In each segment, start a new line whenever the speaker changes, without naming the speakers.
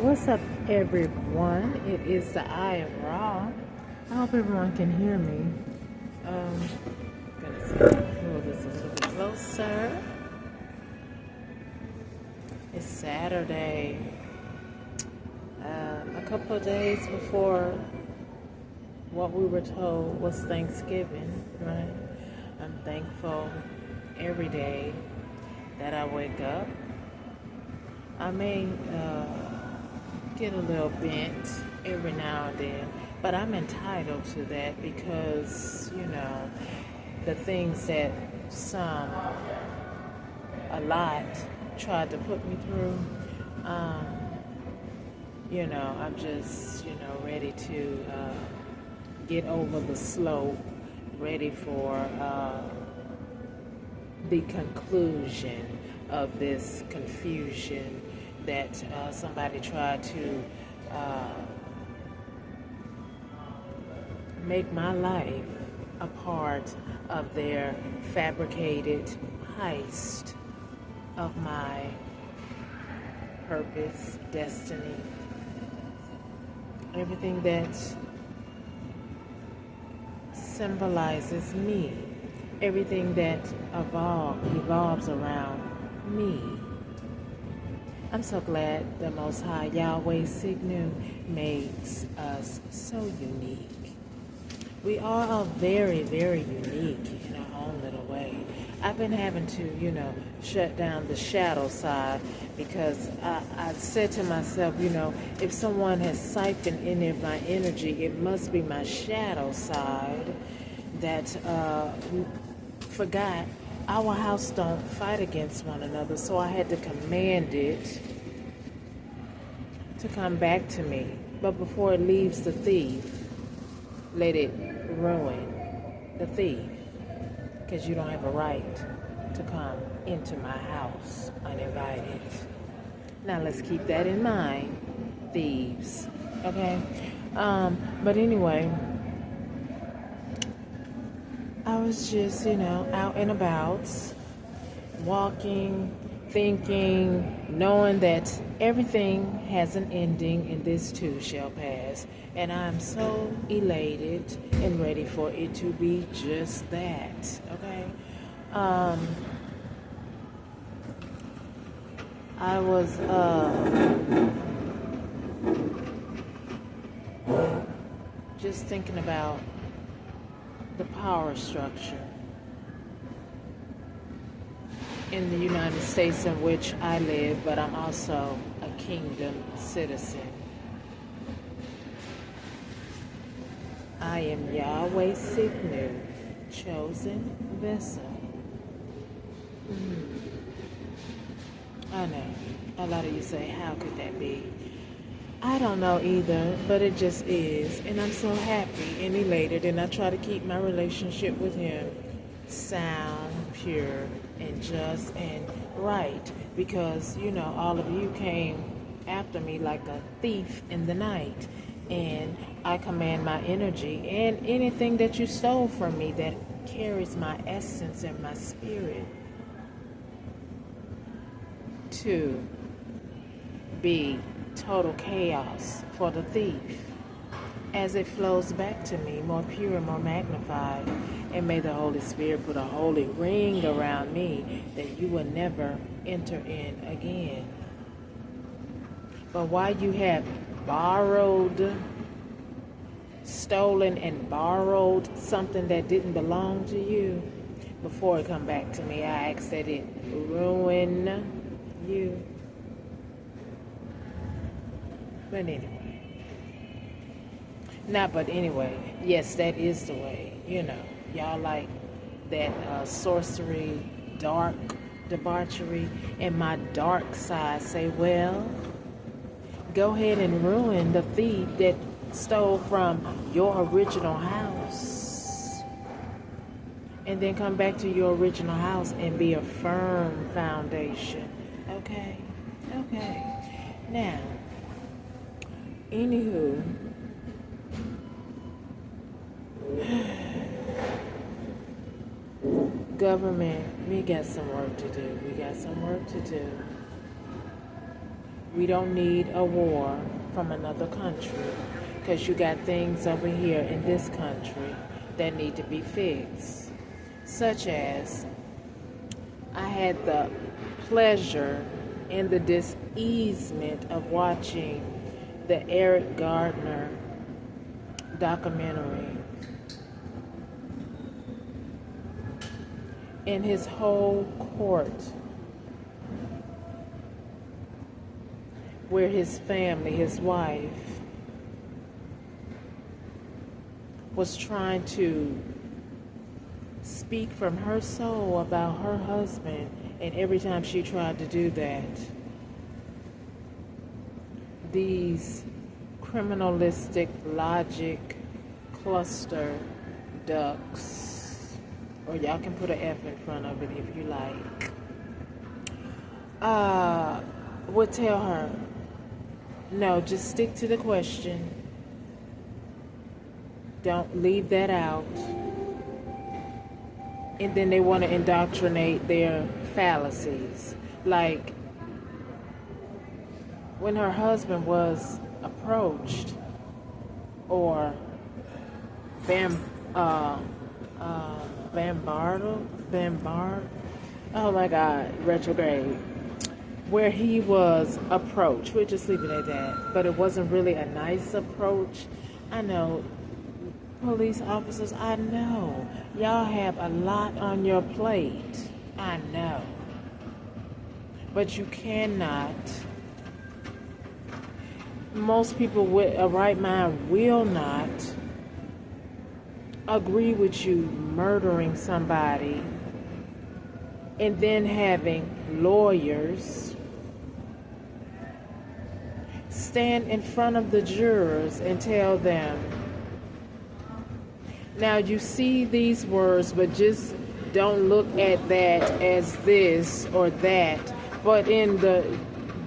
What's up, everyone? It is the I Am Raw. I hope everyone can hear me. Gonna see, move this a little bit closer. It's Saturday. A couple of days before what we were told was Thanksgiving, right? I'm thankful every day that I wake up. I may get a little bent every now and then, but I'm entitled to that because, the things that a lot, tried to put me through, I'm just, ready to get over the slope, ready for the conclusion of this confusion that somebody tried to make my life a part of their fabricated heist of my purpose, destiny, everything that symbolizes me, everything that evolves around me. I'm so glad the Most High Yahweh Signu makes us so unique. We are all very, very unique in our own little way. I've been having to, shut down the shadow side because I said to myself, if someone has siphoned any of my energy, it must be my shadow side that forgot our house don't fight against one another, so I had to command it to come back to me. But before it leaves the thief, let it ruin the thief, because you don't have a right to come into my house uninvited. Now let's keep that in mind, thieves. Okay? But anyway, I was just, out and about, walking, thinking, knowing that everything has an ending and this too shall pass. And I'm so elated and ready for it to be just that, okay? I was just thinking about the power structure in the United States in which I live, but I'm also a kingdom citizen. I am Yahweh Signu, chosen vessel. I know. A lot of you say, how could that be? I don't know either, but it just is. And I'm so happy and elated, and I try to keep my relationship with him sound, pure, and just and right. Because, all of you came after me like a thief in the night. And I command my energy and anything that you stole from me that carries my essence and my spirit to be total chaos for the thief as it flows back to me more pure and more magnified. And may the Holy Spirit put a holy ring around me that you will never enter in again. But while you have stolen and borrowed something that didn't belong to you, before it come back to me, I ask that it ruin you. But anyway, yes, that is the way, y'all like that sorcery, dark debauchery, and my dark side say, well, go ahead and ruin the thief that stole from your original house. And then come back to your original house and be a firm foundation. Okay? Now, anywho, government, we got some work to do. We don't need a war from another country because you got things over here in this country that need to be fixed. Such as, I had the pleasure and the diseasement of watching the Eric Gardner documentary. In his whole court, where his family, his wife, was trying to speak from her soul about her husband, and every time she tried to do that, these criminalistic logic cluster ducks, or y'all can put an F in front of it if you like, would tell her, no, just stick to the question. Don't leave that out. And then they want to indoctrinate their fallacies. Like, when her husband was approached, or Bombard, oh my God, retrograde, where he was approached. We're just leaving it at that. But it wasn't really a nice approach. I know, police officers, I know. Y'all have a lot on your plate. I know. But you cannot. Most people with a right mind will not agree with you murdering somebody and then having lawyers stand in front of the jurors and tell them, now you see these words, but just don't look at that as this or that. But in the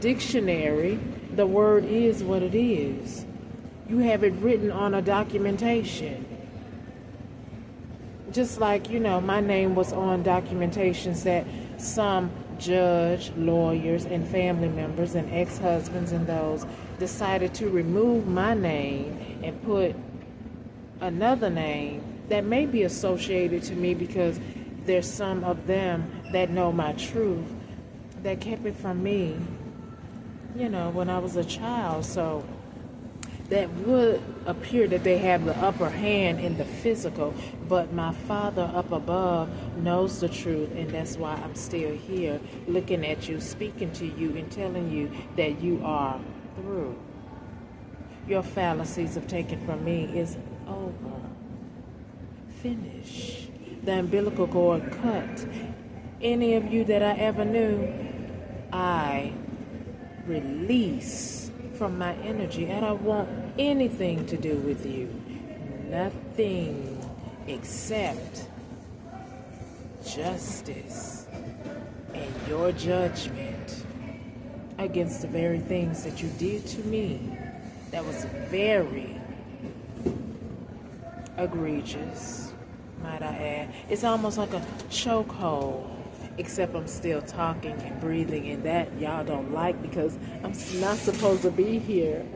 dictionary, the word is what it is. You have it written on a documentation. Just like, my name was on documentations that some judge, lawyers, and family members and ex-husbands and those decided to remove my name and put another name that may be associated to me because there's some of them that know my truth that kept it from me, when I was a child. So that would appear that they have the upper hand in the physical, but my Father up above knows the truth, and that's why I'm still here looking at you, speaking to you, and telling you that you are through. Your fallacies of taking from me is over. Finish. The umbilical cord cut. Any of you that I ever knew, I release from my energy. I don't want anything to do with you. Nothing except justice and your judgment against the very things that you did to me. That was very egregious, might I add. It's almost like a chokehold, except I'm still talking and breathing, and that y'all don't like because I'm not supposed to be here.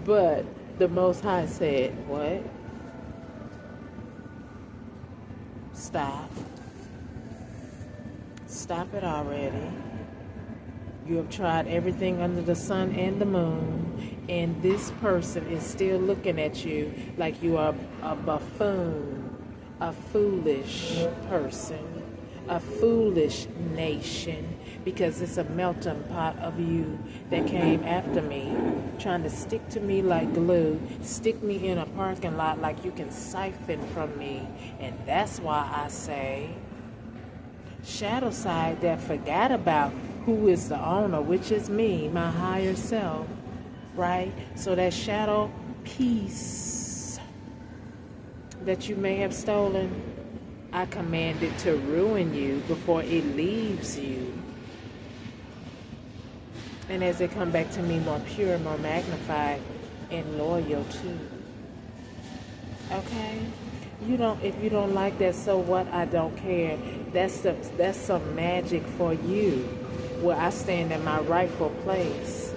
But the Most High said, what? Stop. Stop it already. You have tried everything under the sun and the moon, and this person is still looking at you like you are a buffoon, a foolish person, a foolish nation, because it's a melting pot of you that came after me, trying to stick to me like glue, stick me in a parking lot like you can siphon from me. And that's why I say, shadow side that forgot about who is the owner, which is me, my higher self, right? So that shadow piece that you may have stolen, I command it to ruin you before it leaves you. And as it come back to me more pure, more magnified, and loyal too. Okay? If you don't like that, so what? I don't care. That's some magic for you. where I stand in my rightful place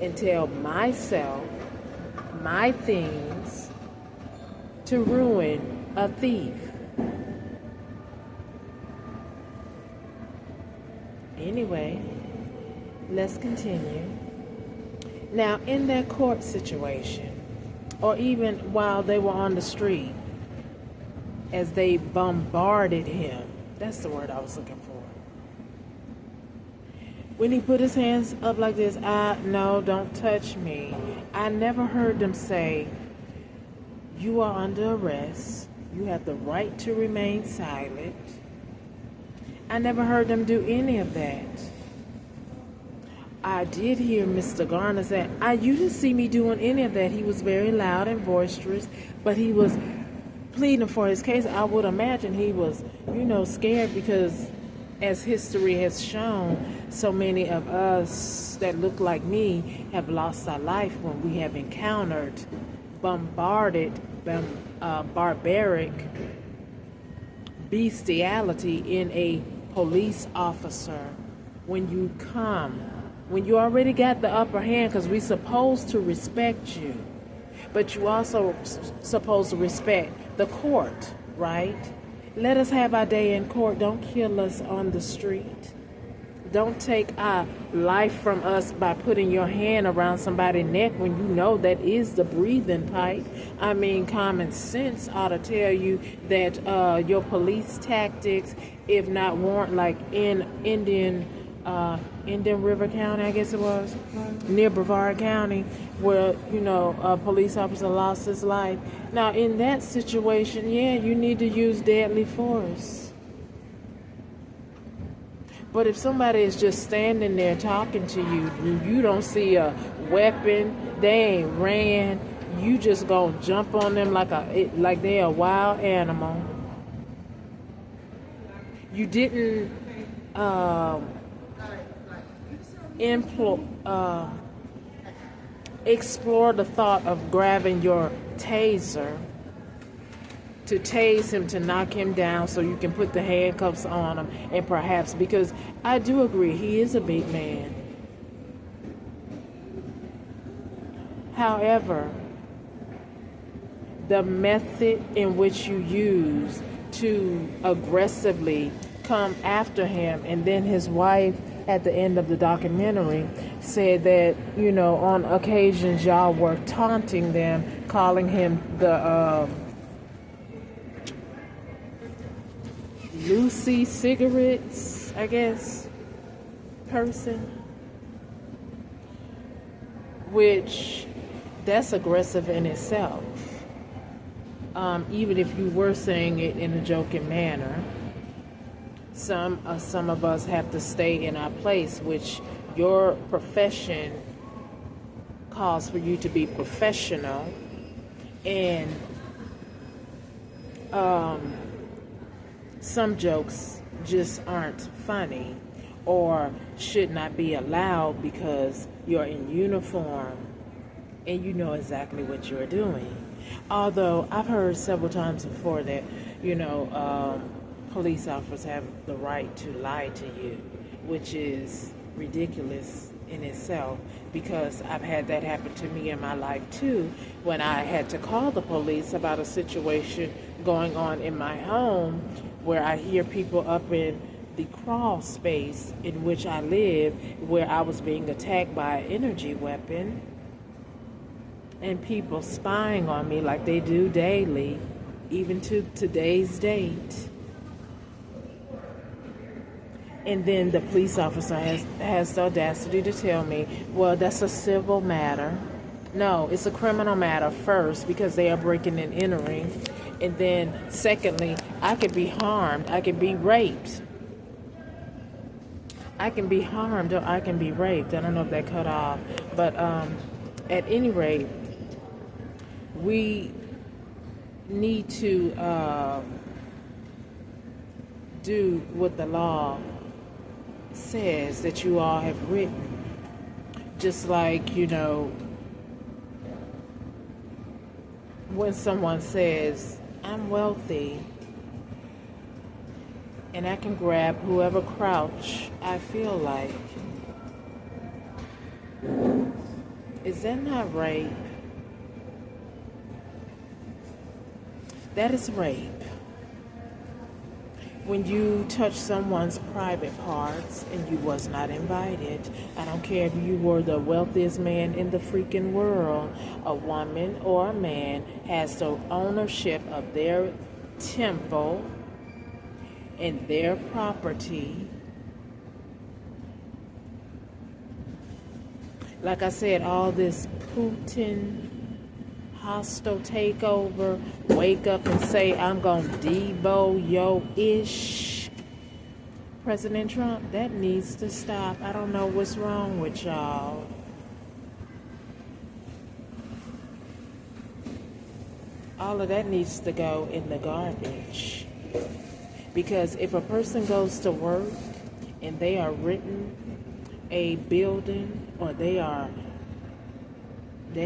and tell myself my things to ruin a thief. Anyway, let's continue. Now, in that court situation, or even while they were on the street, as they bombarded him, that's the word I was looking for. When he put his hands up like this, no, don't touch me. I never heard them say, you are under arrest. You have the right to remain silent. I never heard them do any of that. I did hear Mr. Garner say, you didn't see me doing any of that. He was very loud and boisterous, but he was pleading for his case. I would imagine he was, scared because, as history has shown, so many of us that look like me have lost our life when we have encountered barbaric bestiality in a police officer. When you already got the upper hand, because we're supposed to respect you, but you also supposed to respect the court, right? Let us have our day in court. Don't kill us on the street. Don't take our life from us by putting your hand around somebody's neck when you know that is the breathing pipe. I mean, common sense ought to tell you that your police tactics, if not warrant, like in Indian River County, I guess it was, near Brevard County, where, a police officer lost his life. Now, in that situation, you need to use deadly force. But if somebody is just standing there talking to you, and you don't see a weapon, they ain't ran, you just gonna jump on them like they're a wild animal. You didn't explore the thought of grabbing your taser to tase him, to knock him down so you can put the handcuffs on him, and perhaps, because I do agree, he is a big man. However, the method in which you use to aggressively come after him, and then his wife at the end of the documentary said that, on occasions y'all were taunting them, calling him the Lucy cigarettes, I guess, person, which that's aggressive in itself. Even if you were saying it in a joking manner, some of us have to stay in our place, which your profession calls for you to be professional, and some jokes just aren't funny or should not be allowed because you're in uniform and you know exactly what you're doing. Although I've heard several times before that, police officers have the right to lie to you, which is ridiculous in itself, because I've had that happen to me in my life too, when I had to call the police about a situation going on in my home where I hear people up in the crawl space in which I live, where I was being attacked by an energy weapon, and people spying on me like they do daily, even to today's date. And then the police officer has the audacity to tell me, well, that's a civil matter. No, it's a criminal matter first, because they are breaking and entering. And then secondly, I could be harmed. I could be raped. I can be harmed, or I can be raped. I don't know if that cut off. But at any rate, we need to do what the law says that you all have written. Just like, when someone says, I'm wealthy and I can grab whoever crouch I feel like, Is that not rape? That is rape. When you touch someone's private parts and you was not invited, I don't care if you were the wealthiest man in the freaking world, a woman or a man has the ownership of their temple and their property. Like I said, all this Putin hostile takeover, wake up and say, I'm going to debo yo-ish. President Trump, that needs to stop. I don't know what's wrong with y'all. All of that needs to go in the garbage. Because if a person goes to work and they are written a building or they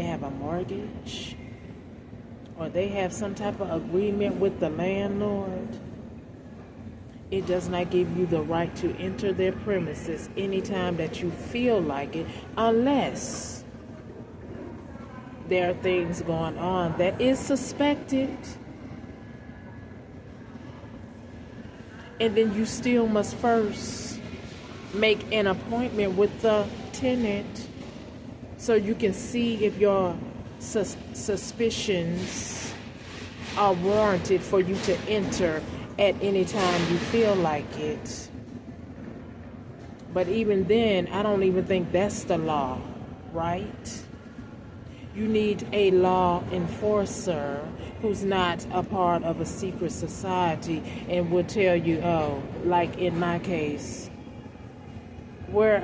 have a mortgage, or they have some type of agreement with the landlord, it does not give you the right to enter their premises anytime that you feel like it, unless there are things going on that is suspected. And then you still must first make an appointment with the tenant so you can see if your suspicions are warranted for you to enter at any time you feel like it. But even then, I don't even think that's the law, right? You need a law enforcer who's not a part of a secret society and will tell you, oh, like in my case, we're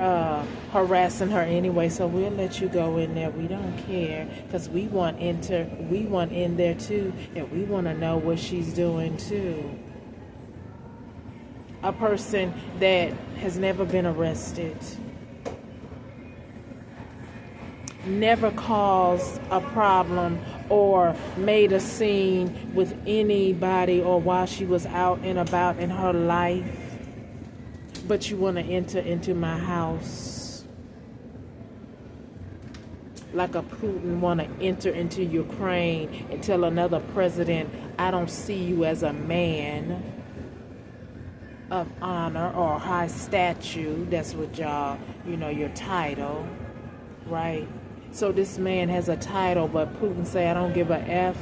harassing her anyway, so we'll let you go in there. We don't care, because we want in there too, and we want to know what she's doing too. A person that has never been arrested, never caused a problem or made a scene with anybody or while she was out and about in her life, but you want to enter into my house like a Putin want to enter into Ukraine and tell another president, I don't see you as a man of honor or high statue. That's what y'all, your title, right? So this man has a title, but Putin say, I don't give a F.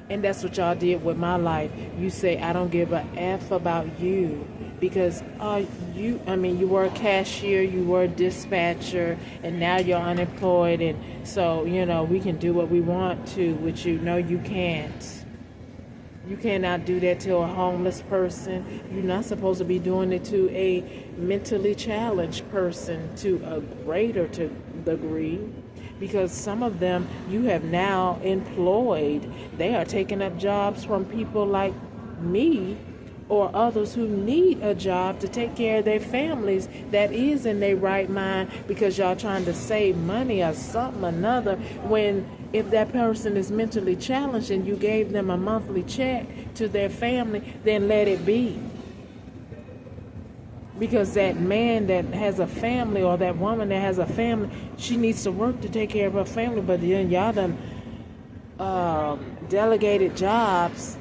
And that's what y'all did with my life. You say, I don't give a F about you. Because you were a cashier, you were a dispatcher, and now you're unemployed. And so, we can do what we want to with you. No, you can't. You cannot do that to a homeless person. You're not supposed to be doing it to a mentally challenged person to a greater degree. Because some of them you have now employed. They are taking up jobs from people like me or others who need a job to take care of their families that is in their right mind, because y'all trying to save money or something or another, when if that person is mentally challenged and you gave them a monthly check to their family, then let it be. Because that man that has a family or that woman that has a family, she needs to work to take care of her family. But then y'all done delegated jobs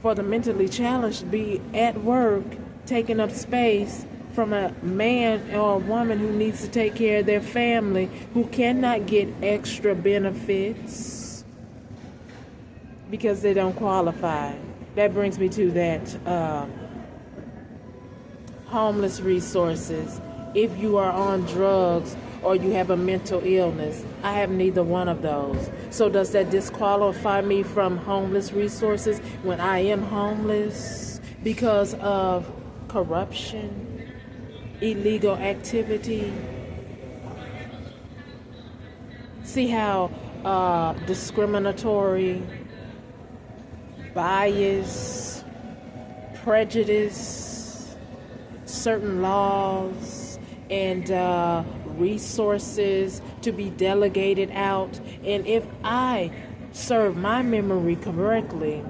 for the mentally challenged to be at work, taking up space from a man or a woman who needs to take care of their family, who cannot get extra benefits because they don't qualify. That brings me to that homeless resources. If you are on drugs or you have a mental illness, I have neither one of those. So does that disqualify me from homeless resources when I am homeless because of corruption, illegal activity? See how discriminatory, bias, prejudice, certain laws and resources to be delegated out. And if I serve my memory correctly,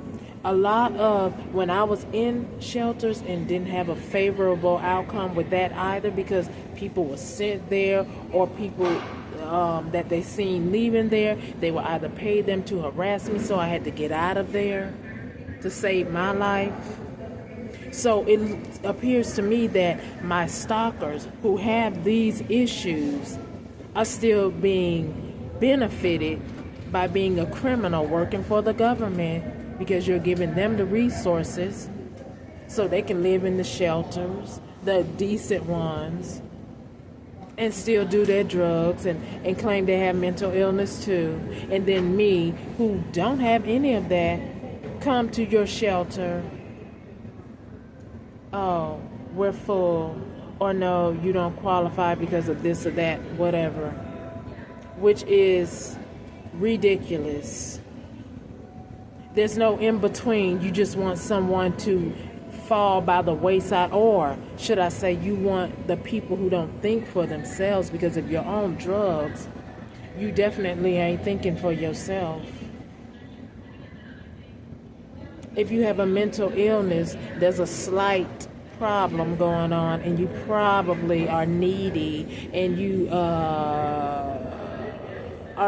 A lot of when I was in shelters and didn't have a favorable outcome with that either, because people were sent there or people that they seen leaving there, they would either pay them to harass me, so I had to get out of there to save my life. So it appears to me that my stalkers who have these issues are still being benefited by being a criminal working for the government, because you're giving them the resources so they can live in the shelters, the decent ones, and still do their drugs and claim they have mental illness too. And then me, who don't have any of that, come to your shelter. Oh, we're full. Or no, you don't qualify because of this or that, whatever. Which is ridiculous. There's no in between. You just want someone to fall by the wayside, or should I say, you want the people who don't think for themselves, because of your own drugs, you definitely ain't thinking for yourself. If you have a mental illness, there's a slight problem going on, and you probably are needy, and you are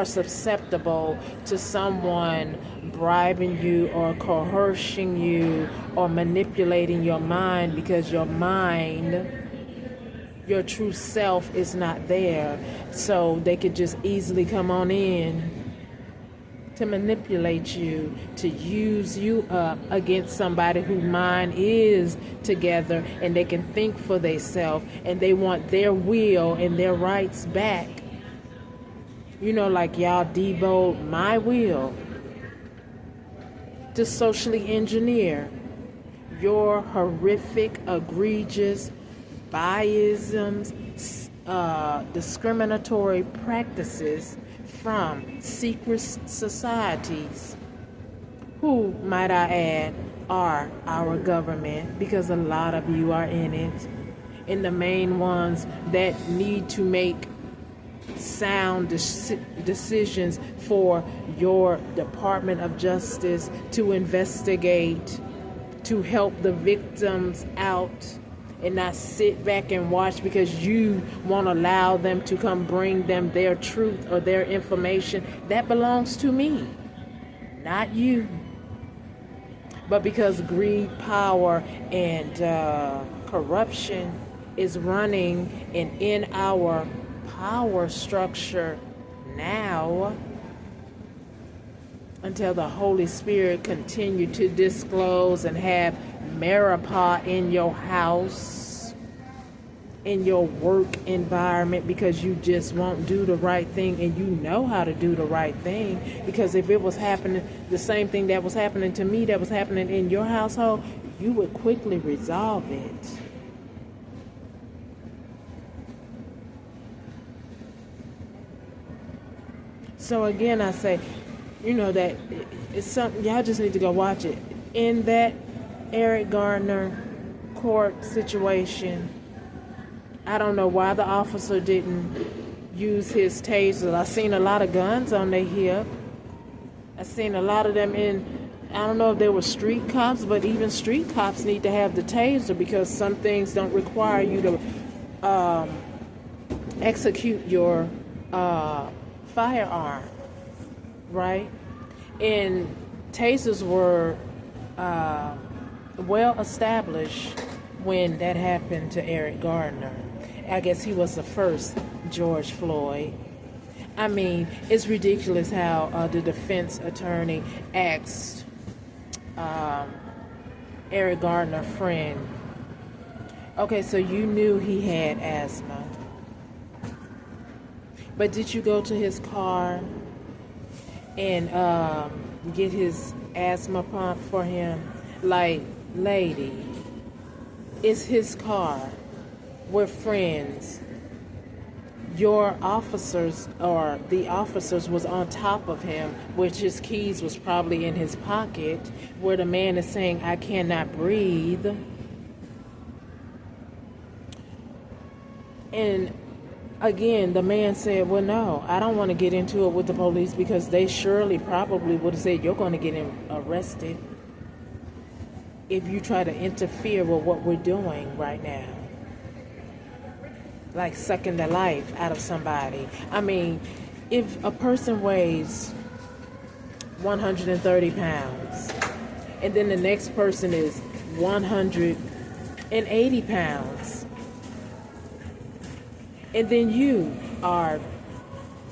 susceptible to someone bribing you or coercing you or manipulating your mind, because your mind, your true self, is not there. So they could just easily come on in to manipulate you, to use you up against somebody whose mind is together and they can think for themselves, and they want their will and their rights back. You know, like y'all devote my will to socially engineer your horrific, egregious biasms, discriminatory practices from secret societies, who, might I add, are our government, because a lot of you are in it, and the main ones that need to make sound decisions for your Department of Justice to investigate, to help the victims out, and not sit back and watch because you won't allow them to come bring them their truth or their information. That belongs to me, not you. But because greed, power, and corruption is running and in our power structure now, until the Holy Spirit continue to disclose and have Maripah in your house, in your work environment, because you just won't do the right thing, and you know how to do the right thing. Because if it was happening, the same thing that was happening to me, that was happening in your household, you would quickly resolve it. So again, I say, you know, that it's something, y'all just need to go watch it. In that Eric Garner court situation, I don't know why the officer didn't use his taser. I seen a lot of guns on their hip. I seen a lot of them in, I don't know if they were street cops, but even street cops need to have the taser, because some things don't require you to execute your firearm, right? And tasers were well established when that happened to Eric Garner. I guess he was the first George Floyd. I mean, it's ridiculous how the defense attorney asked Eric Garner's friend, okay, so you knew he had asthma, but did you go to his car and get his asthma pump for him? Like, lady, it's his car. We're friends. Your officers, or the officers, was on top of him, which his keys was probably in his pocket, where the man is saying, I cannot breathe. And again, the man said, well, no, I don't want to get into it with the police, because they surely probably would have said, you're going to get arrested. if you try to interfere with what we're doing right now. Like sucking the life out of somebody. I mean, if a person weighs 130 pounds and then the next person is 180 pounds and then you are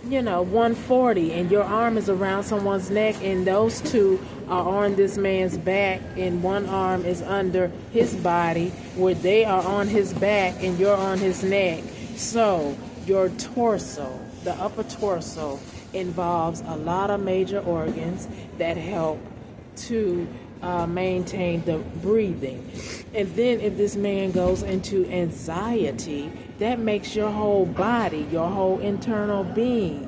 140 and your arm is around someone's neck and those two are on this man's back and one arm is under his body where they are on his back and you're on his neck. So your torso, the upper torso, involves a lot of major organs that help to maintain the breathing. And then if this man goes into anxiety, that makes your whole body, your whole internal being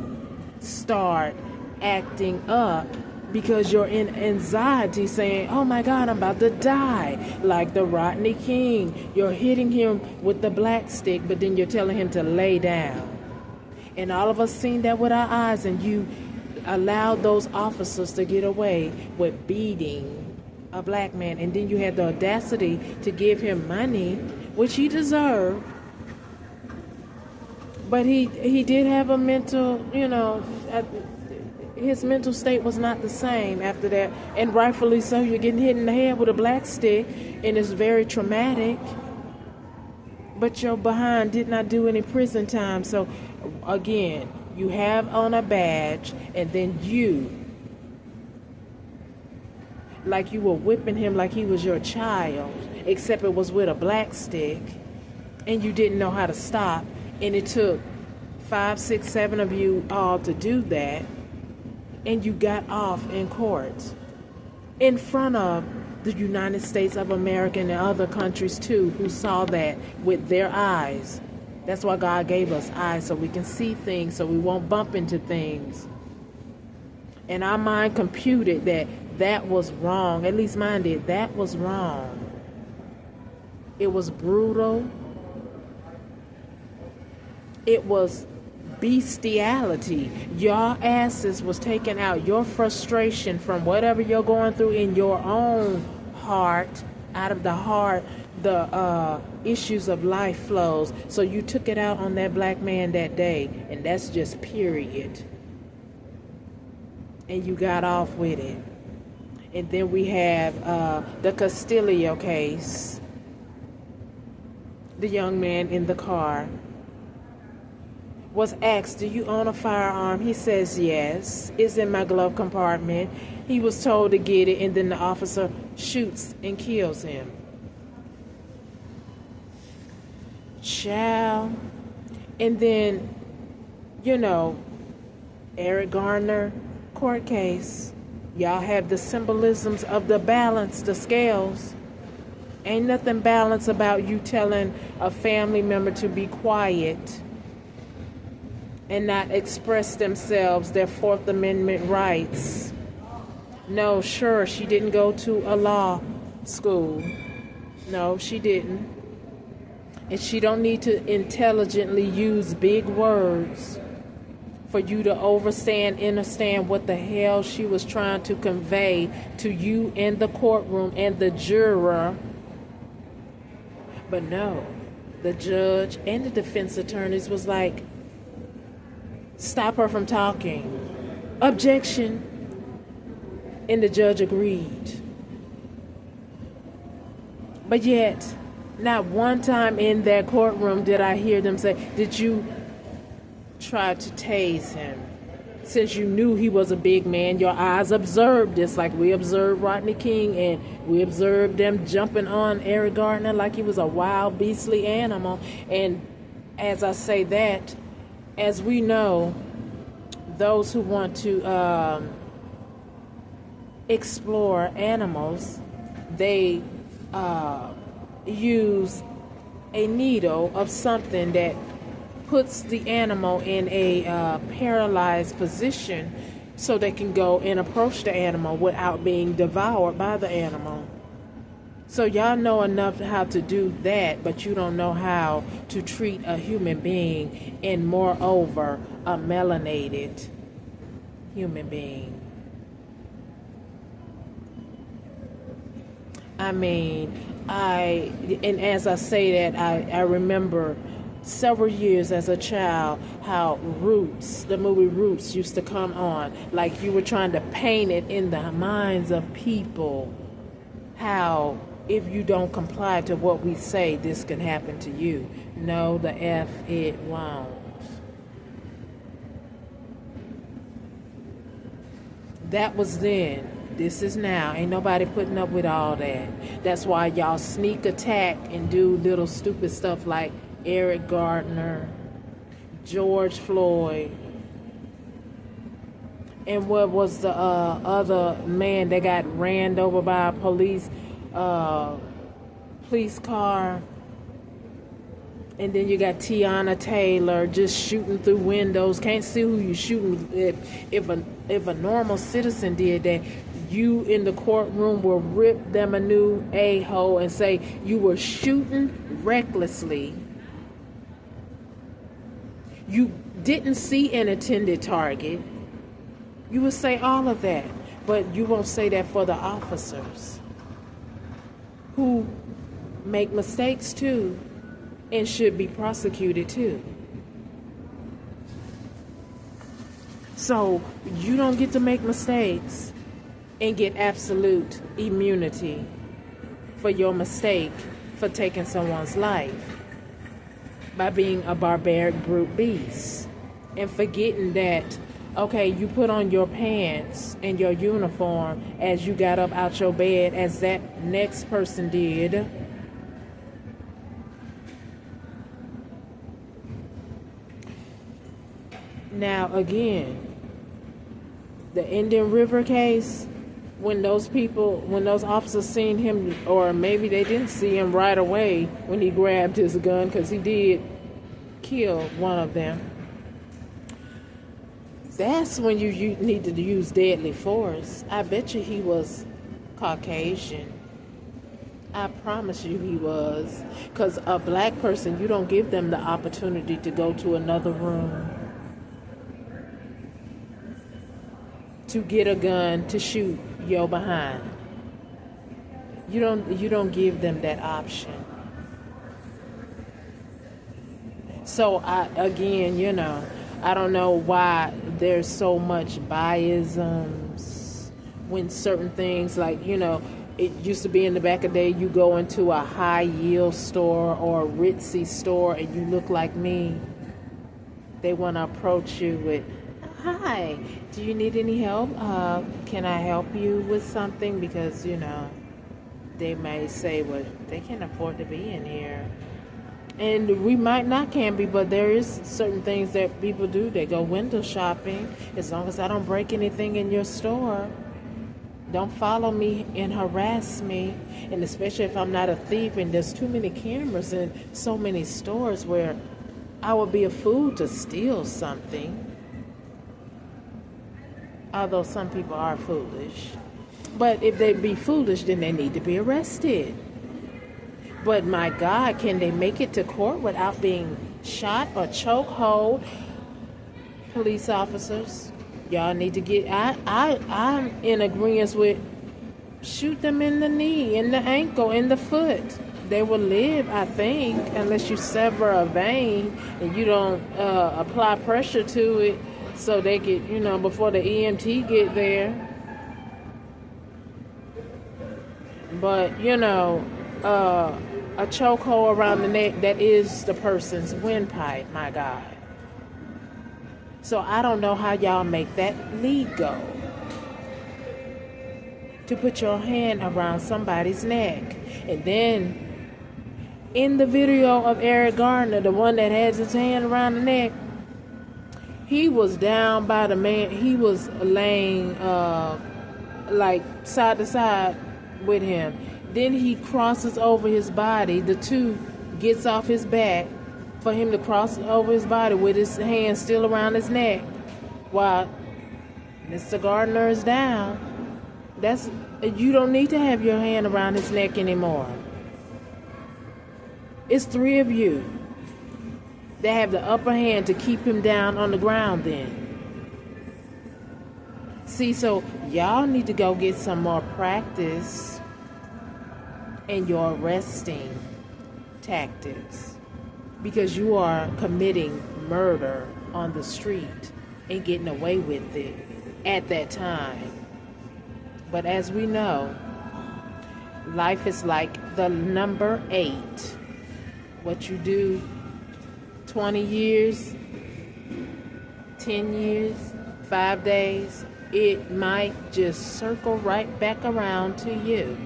start acting up because you're in anxiety saying, oh my God, I'm about to die. Like the Rodney King, you're hitting him with the black stick, but then you're telling him to lay down. And all of us seen that with our eyes, and you allowed those officers to get away with beating a black man, and then you had the audacity to give him money, which he deserved. But he did have a mental, his mental state was not the same after that, and rightfully so. You're getting hit in the head with a black stick, and it's very traumatic. But your behind did not do any prison time. So again, you have on a badge, and then like you were whipping him like he was your child, except it was with a black stick, and you didn't know how to stop, and it took 5, 6, 7 of you all to do that, and you got off in court in front of the United States of America and other countries too, who saw that with their eyes. That's why God gave us eyes, so we can see things, so we won't bump into things. And our mind computed that was wrong. At least mine did. That was wrong. It was brutal. It was bestiality. Your asses was taking out your frustration from whatever you're going through in your own heart. Out of the heart, the issues of life flows. So you took it out on that black man that day, and that's just period. And you got off with it. And then we have the Castillo case. The young man in the car was asked, do you own a firearm? He says yes. It's in my glove compartment. He was told to get it, and then the officer shoots and kills him. Child. And then, Eric Garner court case. Y'all have the symbolisms of the balance, the scales. Ain't nothing balanced about you telling a family member to be quiet and not express themselves, their Fourth Amendment rights. No, sure, she didn't go to a law school. No, she didn't. And she don't need to intelligently use big words for you to understand what the hell she was trying to convey to you in the courtroom and the juror. But no, the judge and the defense attorneys was like, stop her from talking. Objection. And the judge agreed. But yet, not one time in that courtroom did I hear them say, did you try to tase him? Since you knew he was a big man, your eyes observed this, like we observed Rodney King, and we observed them jumping on Eric Garner like he was a wild, beastly animal. And as I say that, as we know, those who want to explore animals, they use a needle of something that puts the animal in a paralyzed position so they can go and approach the animal without being devoured by the animal. So y'all know enough how to do that, but you don't know how to treat a human being, and moreover, a melanated human being. I mean, and as I say that, I remember several years as a child how Roots, the movie Roots, used to come on. Like you were trying to paint it in the minds of people how if you don't comply to what we say, this can happen to you. No, the F it won't. That was then. This is now. Ain't nobody putting up with all that. That's why y'all sneak attack and do little stupid stuff like Eric Gardner, George Floyd, and what was the other man that got ran over by a police car? And then you got Tiana Taylor just shooting through windows. Can't see who you shooting. If a normal citizen did that, you in the courtroom will rip them a new a-hole and say you were shooting recklessly. You didn't see an intended target. You would say all of that, but you won't say that for the officers who make mistakes too and should be prosecuted too. So you don't get to make mistakes and get absolute immunity for your mistake for taking someone's life by being a barbaric brute beast and forgetting that, okay, you put on your pants and your uniform as you got up out your bed as that next person did. Now again, the Indian River case, when those officers seen him, or maybe they didn't see him right away when he grabbed his gun, because he did kill one of them, that's when you need to use deadly force. I bet you he was Caucasian. I promise you he was. Because a black person, you don't give them the opportunity to go to another room to get a gun to shoot your behind. You don't give them that option. So I don't know why there's so much biasms when certain things like, it used to be in the back of the day, you go into a high yield store or a ritzy store and you look like me. They want to approach you with, "Hi, do you need any help? Can I help you with something?" Because, they may say, well, they can't afford to be in here. And we might not can be, but there is certain things that people do. They go window shopping. As long as I don't break anything in your store, don't follow me and harass me. And especially if I'm not a thief and there's too many cameras in so many stores where I would be a fool to steal something. Although some people are foolish. But if they be foolish, then they need to be arrested. But my God, can they make it to court without being shot or chokehold? Police officers, y'all need to get. I'm in agreement with shoot them in the knee, in the ankle, in the foot. They will live, I think, unless you sever a vein and you don't apply pressure to it so they get, before the EMT get there. But a chokehold around the neck, that is the person's windpipe, my God. So I don't know how y'all make that legal to put your hand around somebody's neck. And then in the video of Eric Gardner, the one that has his hand around the neck, he was down by the man. He was laying like side to side with him. Then he crosses over his body. The two gets off his back for him to cross over his body with his hand still around his neck while Mr. Gardner is down. You don't need to have your hand around his neck anymore. It's three of you that have the upper hand to keep him down on the ground then. See, so y'all need to go get some more practice and your arresting tactics, because you are committing murder on the street and getting away with it at that time. But as we know, life is like the number 8. What you do 20 years, 10 years, 5 days, it might just circle right back around to you.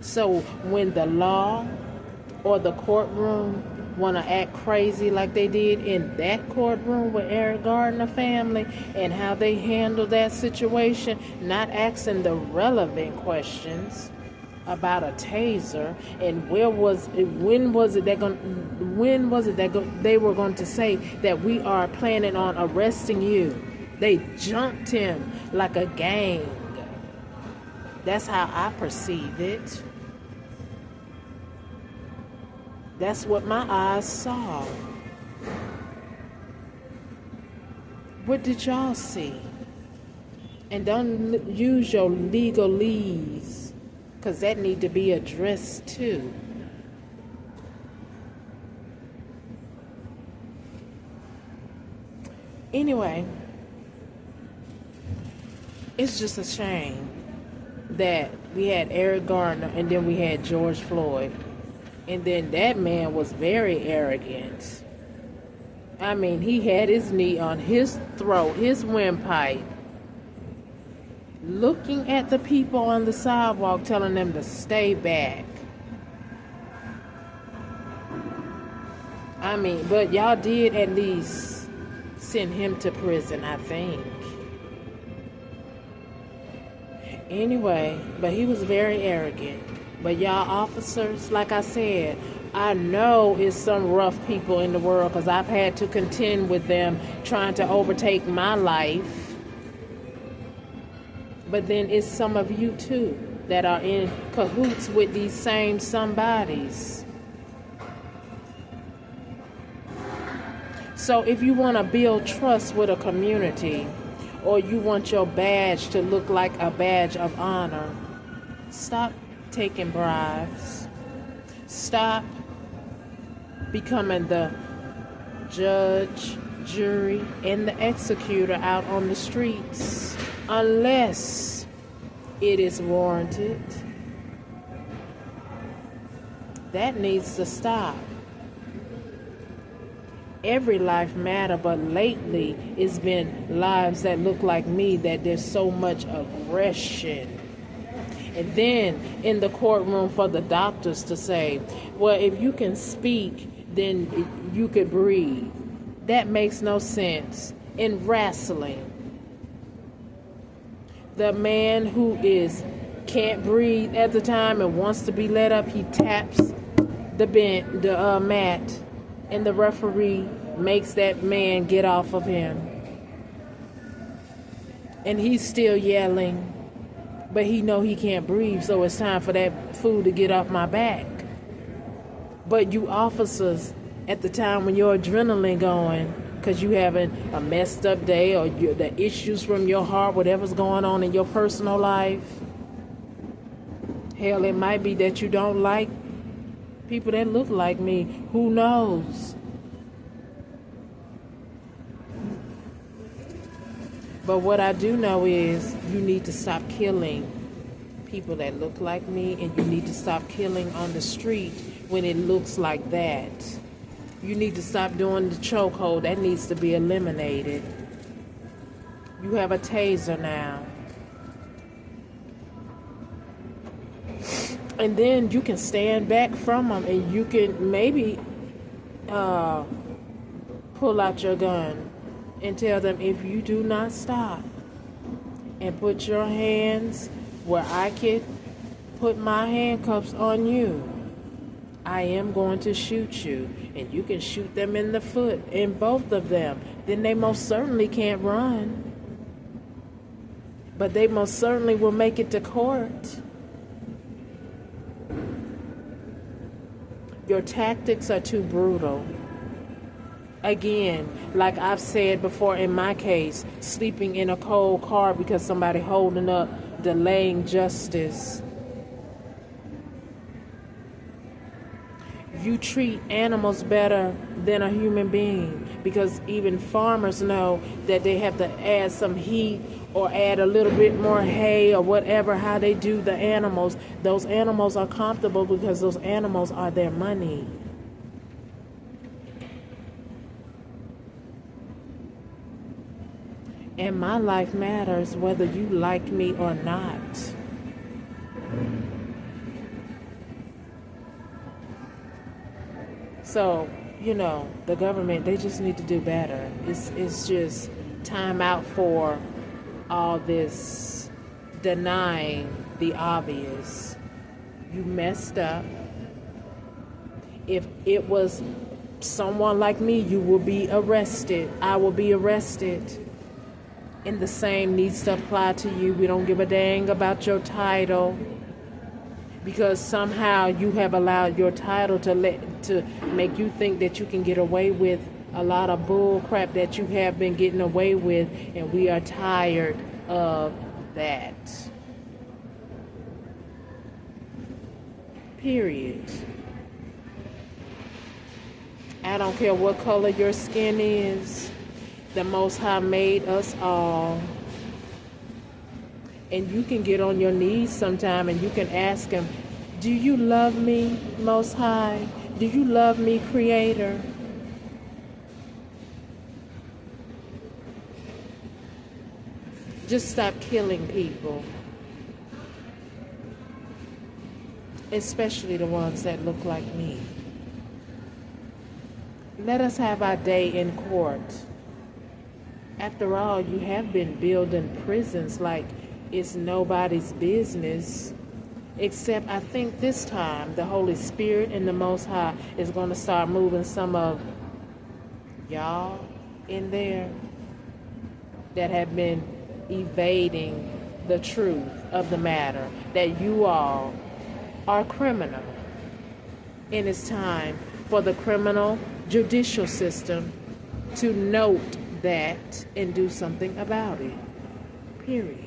So when the law or the courtroom want to act crazy like they did in that courtroom with Eric Gardner family and how they handled that situation, not asking the relevant questions about a taser and when was it that they were going to say that we are planning on arresting you. They jumped him like a gang. That's how I perceive it. That's what my eyes saw. What did y'all see? And don't use your legalese, because that need to be addressed too. Anyway, it's just a shame that we had Eric Gardner and then we had George Floyd. And then that man was very arrogant. I mean, he had his knee on his throat, his windpipe, looking at the people on the sidewalk, telling them to stay back. I mean, but y'all did at least send him to prison, I think. Anyway, but he was very arrogant. But y'all officers, like I said, I know it's some rough people in the world because I've had to contend with them trying to overtake my life. But then it's some of you too that are in cahoots with these same somebodies. So if you want to build trust with a community, or you want your badge to look like a badge of honor, stop taking bribes. Stop becoming the judge, jury, and the executor out on the streets unless it is warranted. That needs to stop. Every life matter, but lately it's been lives that look like me that there's so much aggression. And then in the courtroom for the doctors to say, well, if you can speak, then you could breathe. That makes no sense. In wrestling, the man who can't breathe at the time and wants to be let up, he taps the mat, and the referee makes that man get off of him. And he's still yelling. But he know he can't breathe, so it's time for that fool to get off my back. But you officers, at the time when your adrenaline going, because you having a messed up day or the issues from your heart, whatever's going on in your personal life, hell, it might be that you don't like people that look like me. Who knows? But what I do know is you need to stop killing people that look like me, and you need to stop killing on the street when it looks like that. You need to stop doing the chokehold. That needs to be eliminated. You have a taser now. And then you can stand back from them and you can maybe pull out your gun and tell them, if you do not stop and put your hands where I can put my handcuffs on you, I am going to shoot you. And you can shoot them in the foot, in both of them. Then they most certainly can't run. But they most certainly will make it to court. Your tactics are too brutal. Again, like I've said before in my case, sleeping in a cold car because somebody holding up delaying justice. You treat animals better than a human being, because even farmers know that they have to add some heat or add a little bit more hay or whatever, how they do the animals. Those animals are comfortable because those animals are their money. And my life matters whether you like me or not. So, the government, they just need to do better. It's just time out for all this denying the obvious. You messed up. If it was someone like me, you will be arrested. I will be arrested. And the same needs to apply to you. We don't give a dang about your title, because somehow you have allowed your title to make you think that you can get away with a lot of bull crap that you have been getting away with, and we are tired of that. Period. I don't care what color your skin is. The Most High made us all. And you can get on your knees sometime and you can ask him, do you love me, Most High? Do you love me, Creator? Just stop killing people. Especially the ones that look like me. Let us have our day in court. After all, you have been building prisons like it's nobody's business. Except I think this time the Holy Spirit and the Most High is going to start moving some of y'all in there that have been evading the truth of the matter, that you all are criminal. And it's time for the criminal judicial system to note that and do something about it. Period.